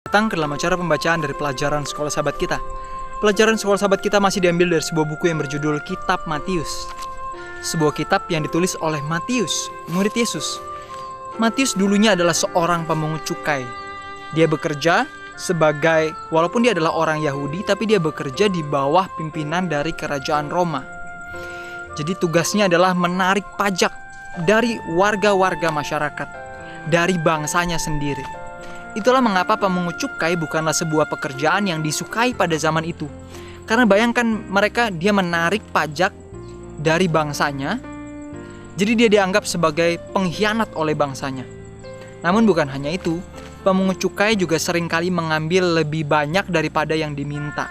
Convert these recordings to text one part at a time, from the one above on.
Datang ke dalam acara pembacaan dari pelajaran sekolah sahabat kita. Pelajaran sekolah sahabat kita masih diambil dari sebuah buku yang berjudul Kitab Matius. Sebuah kitab yang ditulis oleh Matius, murid Yesus. Matius dulunya adalah seorang pemungut cukai. Dia bekerja sebagai, walaupun dia adalah orang Yahudi, tapi dia bekerja di bawah pimpinan dari kerajaan Roma. Jadi tugasnya adalah menarik pajak dari warga-warga masyarakat, dari bangsanya sendiri. Itulah mengapa pemungut cukai bukanlah sebuah pekerjaan yang disukai pada zaman itu. Karena bayangkan dia menarik pajak dari bangsanya, jadi dia dianggap sebagai pengkhianat oleh bangsanya. Namun bukan hanya itu, pemungut cukai juga seringkali mengambil lebih banyak daripada yang diminta.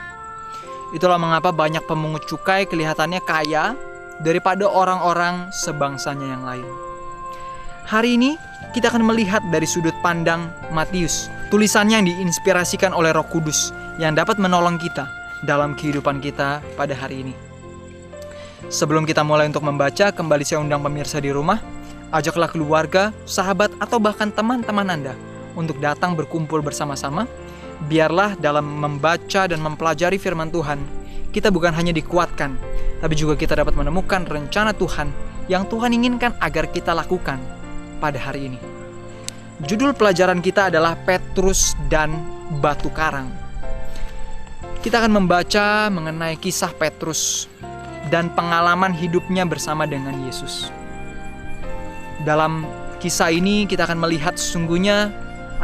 Itulah mengapa banyak pemungut cukai kelihatannya kaya daripada orang-orang sebangsanya yang lain. Hari ini kita akan melihat dari sudut pandang Matius, tulisannya yang diinspirasikan oleh Roh Kudus yang dapat menolong kita dalam kehidupan kita pada hari ini. Sebelum kita mulai untuk membaca, kembali saya undang pemirsa di rumah, ajaklah keluarga, sahabat, atau bahkan teman-teman Anda untuk datang berkumpul bersama-sama. Biarlah dalam membaca dan mempelajari firman Tuhan, kita bukan hanya dikuatkan, tapi juga kita dapat menemukan rencana Tuhan yang Tuhan inginkan agar kita lakukan pada hari ini. Judul pelajaran kita adalah Petrus dan Batu Karang. Kita akan membaca mengenai kisah Petrus dan pengalaman hidupnya bersama dengan Yesus. Dalam kisah ini kita akan melihat sesungguhnya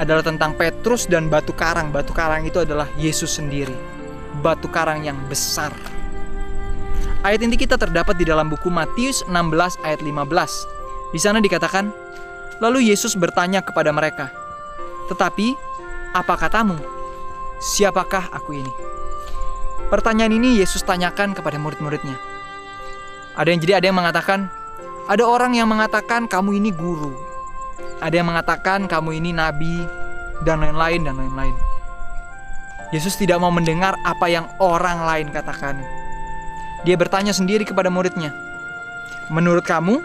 adalah tentang Petrus dan batu karang. Batu karang itu adalah Yesus sendiri, batu karang yang besar. Ayat inti kita terdapat di dalam buku Matius 16 ayat 15. Di sana dikatakan, lalu Yesus bertanya kepada mereka, "Tetapi apa katamu? Siapakah aku ini?" Pertanyaan ini Yesus tanyakan kepada murid-muridnya. Ada yang mengatakan, ada orang yang mengatakan kamu ini guru. Ada yang mengatakan kamu ini nabi, dan lain-lain dan lain-lain. Yesus tidak mau mendengar apa yang orang lain katakan. Dia bertanya sendiri kepada muridnya, menurut kamu,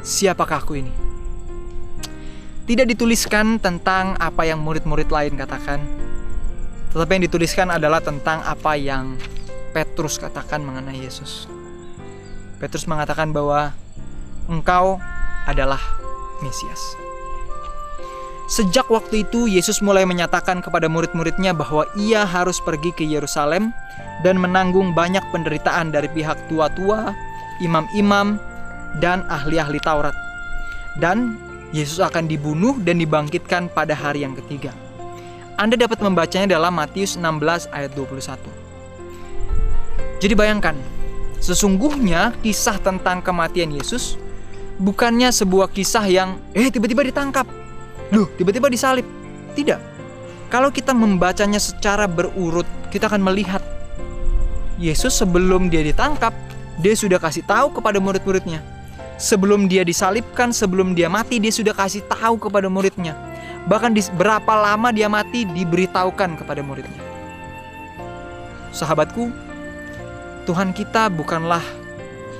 siapakah aku ini? Tidak dituliskan tentang apa yang murid-murid lain katakan, tetapi yang dituliskan adalah tentang apa yang Petrus katakan mengenai Yesus. Petrus mengatakan bahwa engkau adalah Mesias. Sejak waktu itu Yesus mulai menyatakan kepada murid-muridnya bahwa ia harus pergi ke Yerusalem dan menanggung banyak penderitaan dari pihak tua-tua, imam-imam, dan ahli-ahli Taurat. Dan Yesus akan dibunuh dan dibangkitkan pada hari yang ketiga. Anda dapat membacanya dalam Matius 16 ayat 21. Jadi bayangkan, sesungguhnya kisah tentang kematian Yesus bukannya sebuah kisah yang tiba-tiba ditangkap, tiba-tiba disalib. Tidak. Kalau kita membacanya secara berurut, kita akan melihat Yesus sebelum dia ditangkap, dia sudah kasih tahu kepada murid-muridnya. Sebelum dia disalibkan, sebelum dia mati, dia sudah kasih tahu kepada muridnya. Bahkan berapa lama dia mati, diberitahukan kepada muridnya. Sahabatku, Tuhan kita bukanlah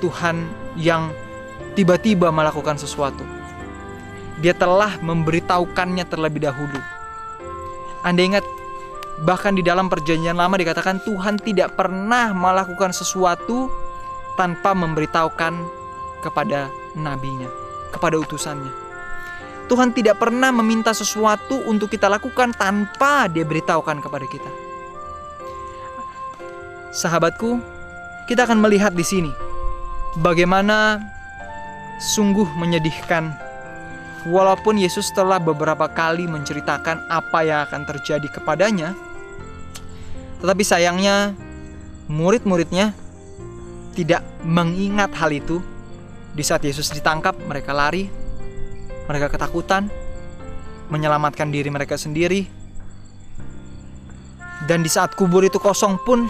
Tuhan yang tiba-tiba melakukan sesuatu. Dia telah memberitahukannya terlebih dahulu. Anda ingat, bahkan di dalam perjanjian lama dikatakan Tuhan tidak pernah melakukan sesuatu tanpa memberitahukan kepada nabinya, kepada utusannya. Tuhan tidak pernah meminta sesuatu untuk kita lakukan tanpa dia beritahukan kepada kita. Sahabatku, kita akan melihat di sini bagaimana sungguh menyedihkan. Walaupun Yesus telah beberapa kali menceritakan apa yang akan terjadi kepadanya, tetapi sayangnya murid-muridnya tidak mengingat hal itu. Di saat Yesus ditangkap, mereka lari, mereka ketakutan, menyelamatkan diri mereka sendiri. Dan di saat kubur itu kosong pun,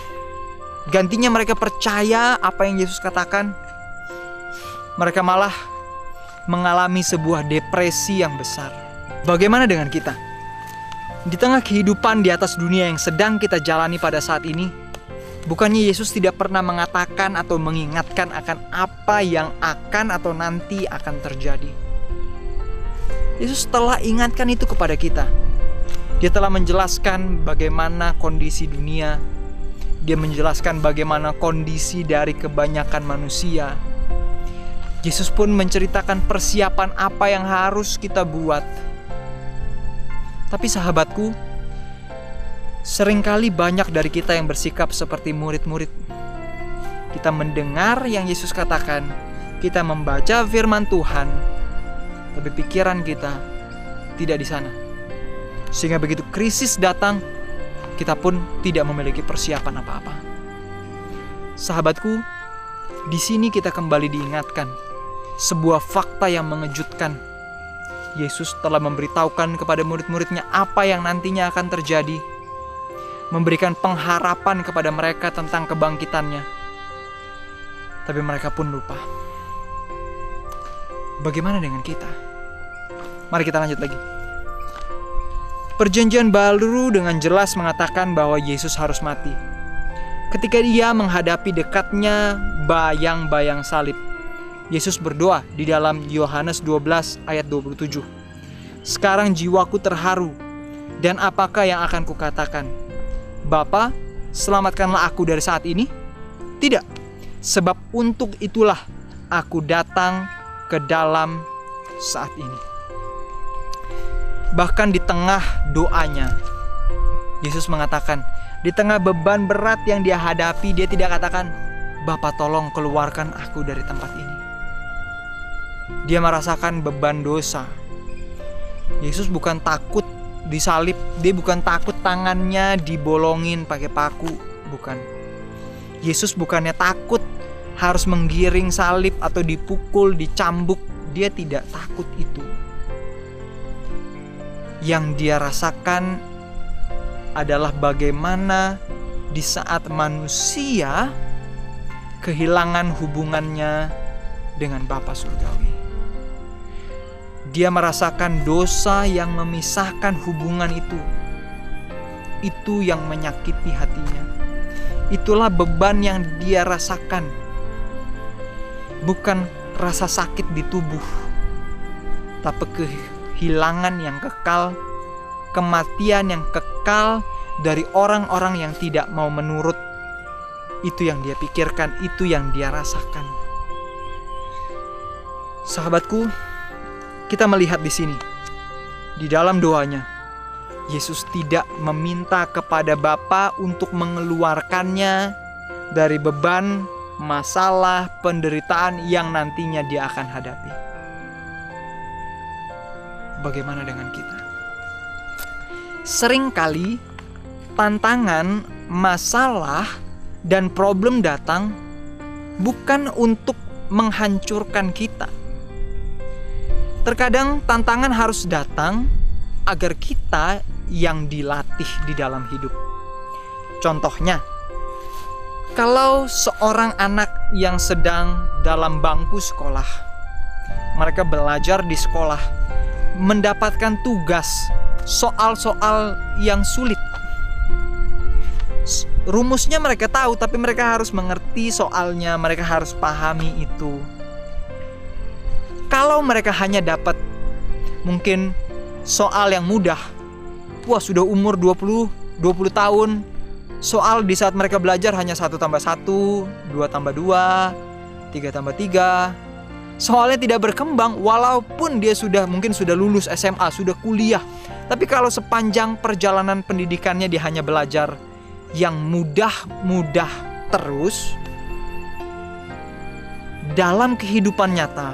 gantinya mereka percaya apa yang Yesus katakan. Mereka malah mengalami sebuah depresi yang besar. Bagaimana dengan kita? Di tengah kehidupan di atas dunia yang sedang kita jalani pada saat ini, bukannya Yesus tidak pernah mengatakan atau mengingatkan akan apa yang akan atau nanti akan terjadi. Yesus telah ingatkan itu kepada kita. Dia telah menjelaskan bagaimana kondisi dunia. Dia menjelaskan bagaimana kondisi dari kebanyakan manusia. Yesus pun menceritakan persiapan apa yang harus kita buat. Tapi sahabatku, seringkali banyak dari kita yang bersikap seperti murid-murid. Kita mendengar yang Yesus katakan, kita membaca firman Tuhan, tapi pikiran kita tidak di sana. Sehingga begitu krisis datang, kita pun tidak memiliki persiapan apa-apa. Sahabatku, di sini kita kembali diingatkan sebuah fakta yang mengejutkan. Yesus telah memberitahukan kepada murid-muridnya apa yang nantinya akan terjadi, memberikan pengharapan kepada mereka tentang kebangkitannya. Tapi mereka pun lupa. Bagaimana dengan kita? Mari kita lanjut lagi. Perjanjian Baru dengan jelas mengatakan bahwa Yesus harus mati. Ketika dia menghadapi dekatnya bayang-bayang salib, Yesus berdoa di dalam Yohanes 12 ayat 27. Sekarang jiwaku terharu, dan apakah yang akan kukatakan? Bapa, selamatkanlah aku dari saat ini? Tidak, sebab untuk itulah aku datang ke dalam saat ini. Bahkan di tengah doanya, Yesus mengatakan, di tengah beban berat yang dia hadapi, dia tidak katakan, Bapa tolong keluarkan aku dari tempat ini. Dia merasakan beban dosa. Yesus bukan takut disalib, dia bukan takut tangannya dibolongin pakai paku, bukan. Yesus bukannya takut harus menggiring salib atau dipukul, dicambuk, dia tidak takut itu. Yang dia rasakan adalah bagaimana di saat manusia kehilangan hubungannya dengan Bapa Surgawi. Dia merasakan dosa yang memisahkan hubungan itu. Itu yang menyakiti hatinya. Itulah beban yang dia rasakan. Bukan rasa sakit di tubuh, tapi kehilangan yang kekal, kematian yang kekal dari orang-orang yang tidak mau menurut. Itu yang dia pikirkan, itu yang dia rasakan. Sahabatku, kita melihat di sini, di dalam doanya, Yesus tidak meminta kepada Bapa untuk mengeluarkannya dari beban, masalah, penderitaan yang nantinya dia akan hadapi. Bagaimana dengan kita? Seringkali tantangan, masalah, dan problem datang bukan untuk menghancurkan kita. Terkadang tantangan harus datang agar kita yang dilatih di dalam hidup. Contohnya, kalau seorang anak yang sedang dalam bangku sekolah, mereka belajar di sekolah, mendapatkan tugas soal-soal yang sulit. Rumusnya mereka tahu, tapi mereka harus mengerti soalnya, mereka harus pahami itu. Kalau mereka hanya dapat mungkin soal yang mudah, wah sudah umur 20 tahun, soal di saat mereka belajar hanya 1 tambah 1, 2 tambah 2, 3 tambah 3. Soalnya tidak berkembang walaupun dia mungkin sudah lulus SMA, sudah kuliah. Tapi kalau sepanjang perjalanan pendidikannya dia hanya belajar yang mudah-mudah terus, dalam kehidupan nyata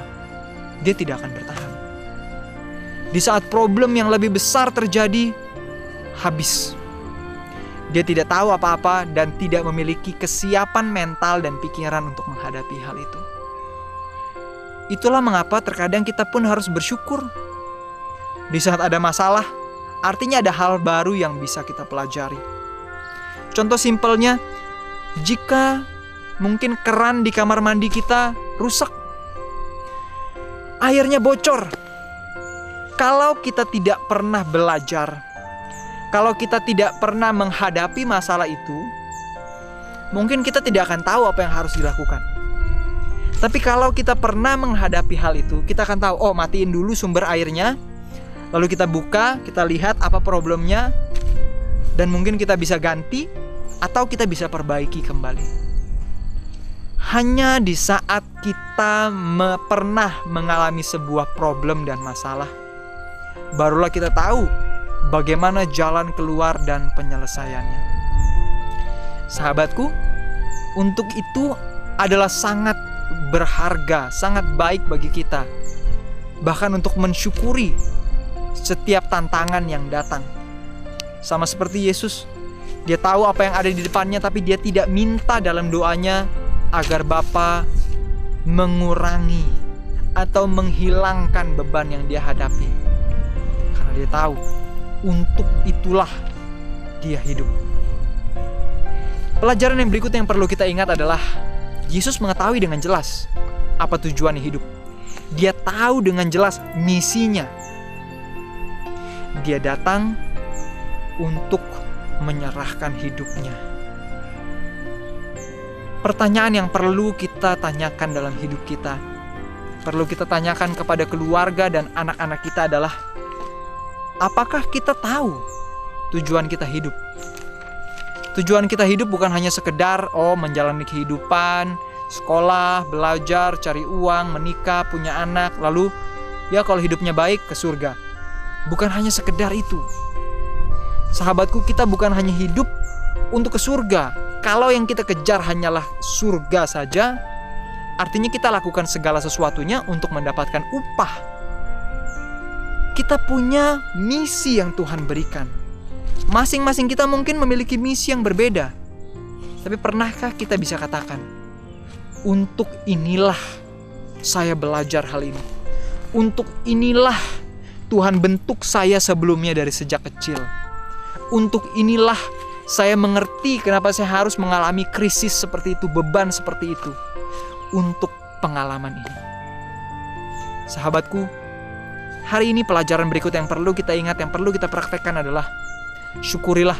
dia tidak akan bertahan. Di saat problem yang lebih besar terjadi, habis. Dia tidak tahu apa-apa dan tidak memiliki kesiapan mental dan pikiran untuk menghadapi hal itu. Itulah mengapa terkadang kita pun harus bersyukur. Di saat ada masalah, artinya ada hal baru yang bisa kita pelajari. Contoh simpelnya, jika mungkin keran di kamar mandi kita rusak, airnya bocor. Kalau kita tidak pernah belajar, kalau kita tidak pernah menghadapi masalah itu, mungkin kita tidak akan tahu apa yang harus dilakukan. Tapi kalau kita pernah menghadapi hal itu, kita akan tahu, oh matiin dulu sumber airnya, Lalu kita buka, kita lihat apa problemnya, dan mungkin kita bisa ganti atau kita bisa perbaiki kembali. Hanya di saat kita pernah mengalami sebuah problem dan masalah, barulah kita tahu bagaimana jalan keluar dan penyelesaiannya. Sahabatku, untuk itu adalah sangat berharga, sangat baik bagi kita, bahkan untuk mensyukuri setiap tantangan yang datang. Sama seperti Yesus, dia tahu apa yang ada di depannya, tapi dia tidak minta dalam doanya agar Bapa mengurangi atau menghilangkan beban yang dia hadapi, karena dia tahu untuk itulah dia hidup. Pelajaran yang berikut yang perlu kita ingat adalah Yesus mengetahui dengan jelas apa tujuan hidup. Dia tahu dengan jelas misinya. Dia datang untuk menyerahkan hidupnya. Pertanyaan yang perlu kita tanyakan dalam hidup kita, perlu kita tanyakan kepada keluarga dan anak-anak kita adalah, apakah kita tahu tujuan kita hidup? Tujuan kita hidup bukan hanya sekedar menjalani kehidupan, sekolah, belajar, cari uang, menikah, punya anak, lalu ya kalau hidupnya baik ke surga. Bukan hanya sekedar itu. Sahabatku, kita bukan hanya hidup untuk ke surga. Kalau yang kita kejar hanyalah surga saja, artinya kita lakukan segala sesuatunya untuk mendapatkan upah. Kita punya misi yang Tuhan berikan. Masing-masing kita mungkin memiliki misi yang berbeda. Tapi pernahkah kita bisa katakan, untuk inilah saya belajar hal ini. Untuk inilah Tuhan bentuk saya sebelumnya dari sejak kecil. Untuk inilah saya mengerti kenapa saya harus mengalami krisis seperti itu, beban seperti itu. Untuk pengalaman ini. Sahabatku, hari ini pelajaran berikut yang perlu kita ingat, yang perlu kita praktekkan adalah syukurilah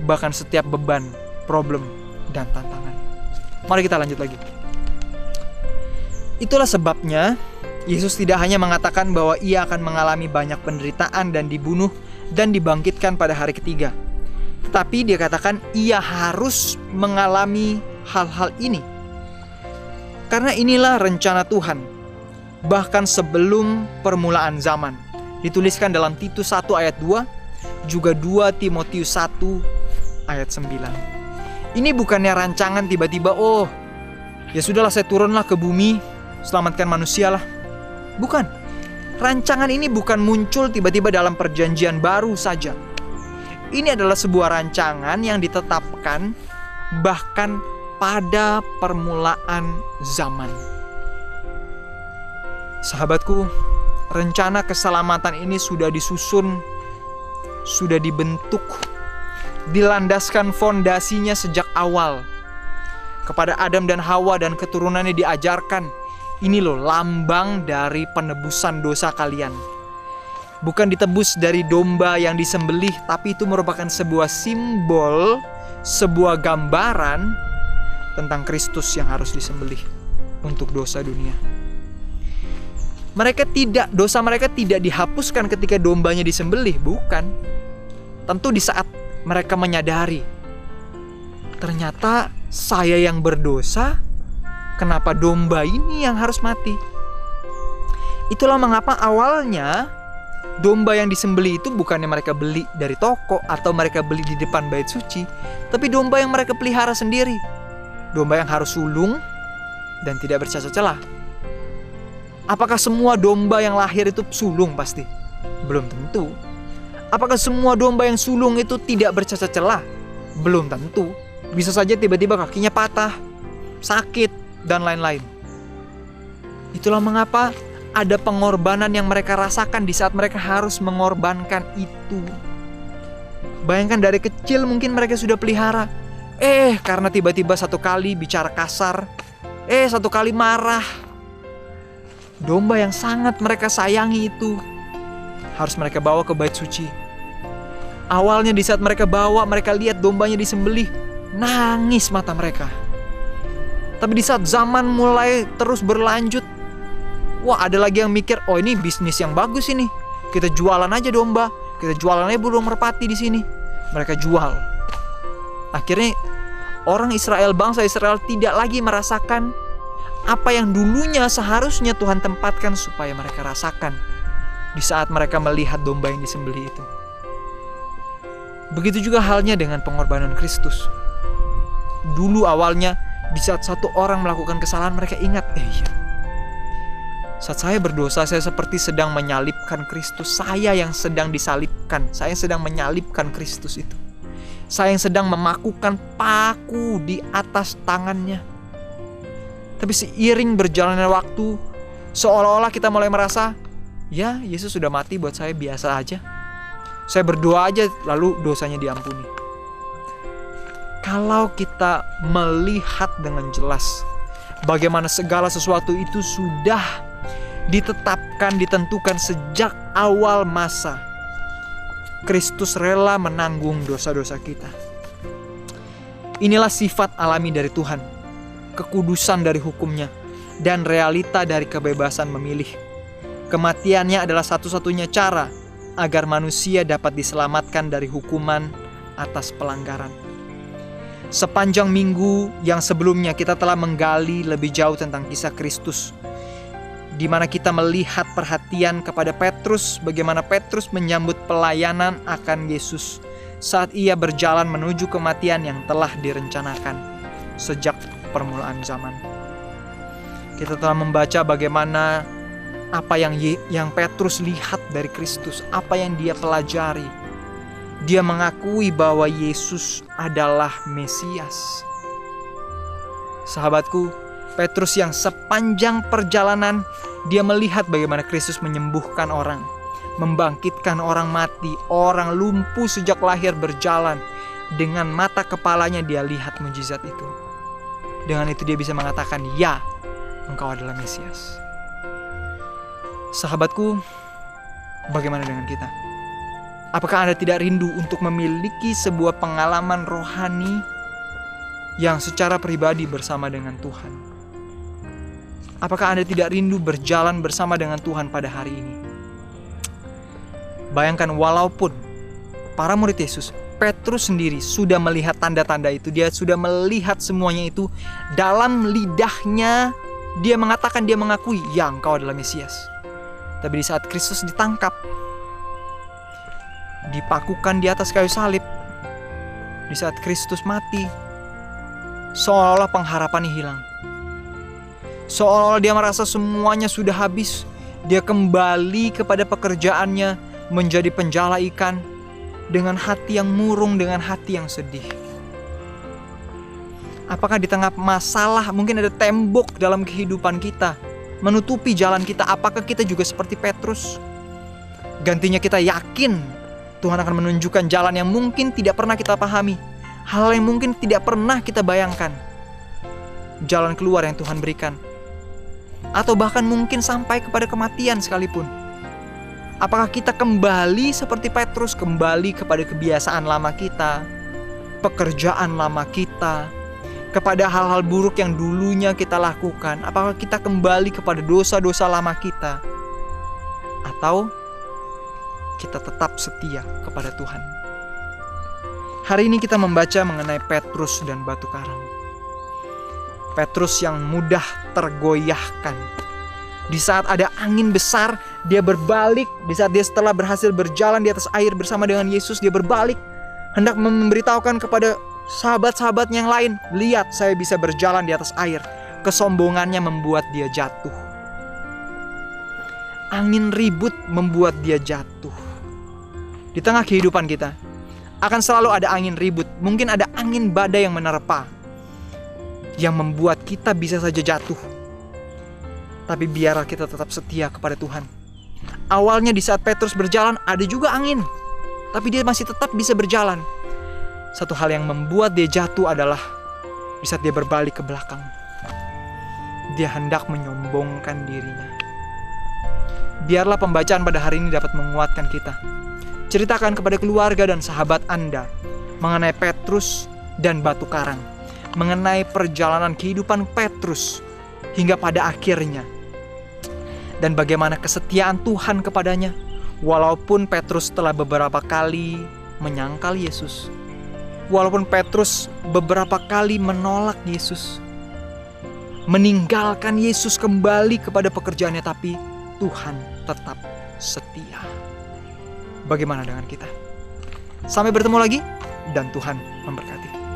bahkan setiap beban, problem, dan tantangan. Mari kita lanjut lagi. Itulah sebabnya Yesus tidak hanya mengatakan bahwa ia akan mengalami banyak penderitaan dan dibunuh dan dibangkitkan pada hari ketiga. Tetapi dia katakan ia harus mengalami hal-hal ini. Karena inilah rencana Tuhan, bahkan sebelum permulaan zaman. Dituliskan dalam Titus 1 ayat 2, juga 2 Timotius 1 ayat 9. Ini bukannya rancangan tiba-tiba, ya sudahlah saya turunlah ke bumi, selamatkan manusia lah. Bukan. Rancangan ini bukan muncul tiba-tiba dalam perjanjian baru saja. Ini adalah sebuah rancangan yang ditetapkan bahkan pada permulaan zaman. Sahabatku, rencana keselamatan ini sudah disusun, sudah dibentuk, dilandaskan fondasinya sejak awal. Kepada Adam dan Hawa dan keturunannya diajarkan, ini loh lambang dari penebusan dosa kalian. Bukan ditebus dari domba yang disembelih, tapi itu merupakan sebuah simbol, sebuah gambaran tentang Kristus yang harus disembelih untuk dosa dunia. Dosa mereka tidak dihapuskan ketika dombanya disembelih, bukan. Tentu di saat mereka menyadari, ternyata saya yang berdosa, kenapa domba ini yang harus mati? Itulah mengapa awalnya domba yang disembelih itu bukannya mereka beli dari toko atau mereka beli di depan bait suci, tapi domba yang mereka pelihara sendiri. Domba yang harus sulung dan tidak bercacat celah. Apakah semua domba yang lahir itu sulung pasti? Belum tentu. Apakah semua domba yang sulung itu tidak bercacat celah? Belum tentu. Bisa saja tiba-tiba kakinya patah, sakit, dan lain-lain. Itulah mengapa ada pengorbanan yang mereka rasakan di saat mereka harus mengorbankan itu. Bayangkan dari kecil mungkin mereka sudah pelihara. Karena tiba-tiba satu kali bicara kasar, satu kali marah. Domba yang sangat mereka sayangi itu harus mereka bawa ke bait suci. Awalnya di saat mereka bawa, mereka lihat dombanya disembelih, nangis mata mereka. Tapi di saat zaman mulai terus berlanjut, ada lagi yang mikir, ini bisnis yang bagus ini. Kita jualan aja domba, kita jualan aja burung merpati di sini. Mereka jual. Akhirnya orang Israel, bangsa Israel tidak lagi merasakan apa yang dulunya seharusnya Tuhan tempatkan supaya mereka rasakan di saat mereka melihat domba yang disembelih itu. Begitu juga halnya dengan pengorbanan Kristus. Dulu awalnya di saat satu orang melakukan kesalahan, mereka ingat, iya, saat saya berdosa, saya seperti sedang menyalibkan Kristus. Saya yang sedang disalibkan. Saya yang sedang menyalibkan Kristus itu. Saya yang sedang memakukan paku di atas tangannya. Tapi seiring berjalannya waktu, seolah-olah kita mulai merasa, ya Yesus sudah mati buat saya, biasa aja. Saya berdoa aja lalu dosanya diampuni. Kalau kita melihat dengan jelas bagaimana segala sesuatu itu sudah ditetapkan, ditentukan sejak awal masa, Kristus rela menanggung dosa-dosa kita. Inilah sifat alami dari Tuhan, kekudusan dari hukumnya, dan realita dari kebebasan memilih. Kematiannya adalah satu-satunya cara agar manusia dapat diselamatkan dari hukuman atas pelanggaran. Sepanjang minggu yang sebelumnya kita telah menggali lebih jauh tentang kisah Kristus, di mana kita melihat perhatian kepada Petrus, bagaimana Petrus menyambut pelayanan akan Yesus saat ia berjalan menuju kematian yang telah direncanakan sejak permulaan zaman. Kita telah membaca bagaimana apa yang Petrus lihat dari Kristus, apa yang dia pelajari. Dia mengakui bahwa Yesus adalah Mesias. Sahabatku, Petrus yang sepanjang perjalanan dia melihat bagaimana Kristus menyembuhkan orang, membangkitkan orang mati, orang lumpuh sejak lahir berjalan. Dengan mata kepalanya dia lihat mujizat itu. Dengan itu dia bisa mengatakan, ya, engkau adalah Mesias. Sahabatku, bagaimana dengan kita? Apakah Anda tidak rindu untuk memiliki sebuah pengalaman rohani yang secara pribadi bersama dengan Tuhan? Apakah Anda tidak rindu berjalan bersama dengan Tuhan pada hari ini? Bayangkan, walaupun para murid Yesus, Petrus sendiri sudah melihat tanda-tanda itu, dia sudah melihat semuanya itu, dalam lidahnya dia mengatakan, dia mengakui, ya, engkau adalah Mesias. Tapi di saat Kristus ditangkap, dipakukan di atas kayu salib, di saat Kristus mati, seolah-olah pengharapannya hilang. Seolah-olah dia merasa semuanya sudah habis. Dia kembali kepada pekerjaannya menjadi penjala ikan dengan hati yang murung, dengan hati yang sedih. Apakah di tengah masalah mungkin ada tembok dalam kehidupan kita menutupi jalan kita? Apakah kita juga seperti Petrus? Gantinya kita yakin Tuhan akan menunjukkan jalan yang mungkin tidak pernah kita pahami, hal yang mungkin tidak pernah kita bayangkan, jalan keluar yang Tuhan berikan, atau bahkan mungkin sampai kepada kematian sekalipun. Apakah kita kembali seperti Petrus, kembali kepada kebiasaan lama kita, pekerjaan lama kita, kepada hal-hal buruk yang dulunya kita lakukan? Apakah kita kembali kepada dosa-dosa lama kita? Atau kita tetap setia kepada Tuhan? Hari ini kita membaca mengenai Petrus dan batu karang. Petrus yang mudah tergoyahkan. Di saat ada angin besar, dia berbalik. Di saat dia setelah berhasil berjalan di atas air bersama dengan Yesus, dia berbalik, hendak memberitahukan kepada sahabat-sahabat yang lain, lihat, saya bisa berjalan di atas air. Kesombongannya membuat dia jatuh. Angin ribut membuat dia jatuh. Di tengah kehidupan kita akan selalu ada angin ribut. Mungkin ada angin badai yang menerpa, yang membuat kita bisa saja jatuh. Tapi biarlah kita tetap setia kepada Tuhan. Awalnya di saat Petrus berjalan ada juga angin, tapi dia masih tetap bisa berjalan. Satu hal yang membuat dia jatuh adalah di saat dia berbalik ke belakang. Dia hendak menyombongkan dirinya. Biarlah pembacaan pada hari ini dapat menguatkan kita. Ceritakan kepada keluarga dan sahabat Anda mengenai Petrus dan batu karang, mengenai perjalanan kehidupan Petrus hingga pada akhirnya, dan bagaimana kesetiaan Tuhan kepadanya, Walaupun Petrus telah beberapa kali menyangkal Yesus, walaupun Petrus beberapa kali menolak Yesus, meninggalkan Yesus kembali kepada pekerjaannya, tapi Tuhan tetap setia. Bagaimana dengan kita? Sampai bertemu lagi, dan Tuhan memberkati.